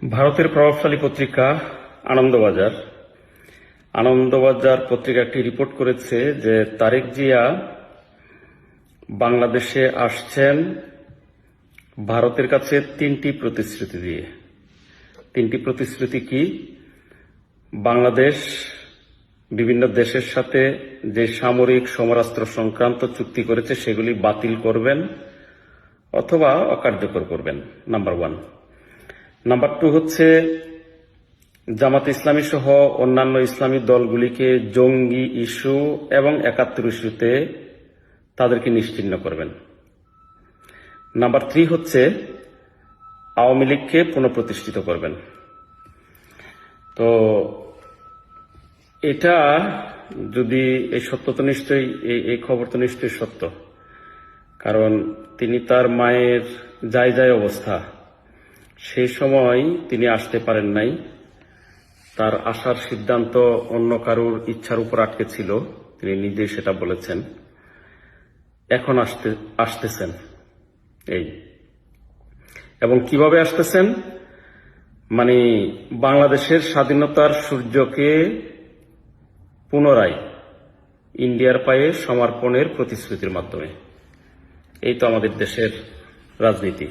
ভারতের প্রভাবশালী পত্রিকা আনন্দবাজার আনন্দবাজার পত্রিকা একটি রিপোর্ট করেছে যে তারেক জিয়া বাংলাদেশে আসছেন ভারতের কাছে তিনটি প্রতিশ্রুতি দিয়ে। তিনটি প্রতিশ্রুতি কি? বাংলাদেশ বিভিন্ন দেশের সাথে যে সামরিক সমরাস্ত্র সংক্রান্ত চুক্তি করেছে সেগুলি বাতিল করবেন অথবা অকার্যকর করবেন, নাম্বার 1। নাম্বার 2 হচ্ছে জামাত ইসলামী সহ অন্যান্য ইসলামী দলগুলিকে জঙ্গি ইস্যু এবং ৭১ ইস্যুতে তাদেরকে নিশ্চিহ্ন করবেন। নাম্বার 3 হচ্ছে আওয়ামী লীগকে পুনঃপ্রতিষ্ঠিত করবেন। তো এটা যদি এই সত্য তো নিশ্চয়ই, এই খবর তো নিশ্চয়ই সত্য, কারণ তিনি তার মায়ের যায় অবস্থা, সেই সময় তিনি আসতে পারেন নাই। তার আসার সিদ্ধান্ত অন্য কারুর ইচ্ছার উপর আটকে ছিল, তিনি নিজেই সেটা বলেছেন। এখন আসতেছেন এই, এবং কিভাবে আসতেছেন? মানে বাংলাদেশের স্বাধীনতার সূর্যকে পুনরায় ইন্ডিয়ার পায়ে সমর্পণের প্রতিশ্রুতির মাধ্যমে। এই তো আমাদের দেশের রাজনীতি।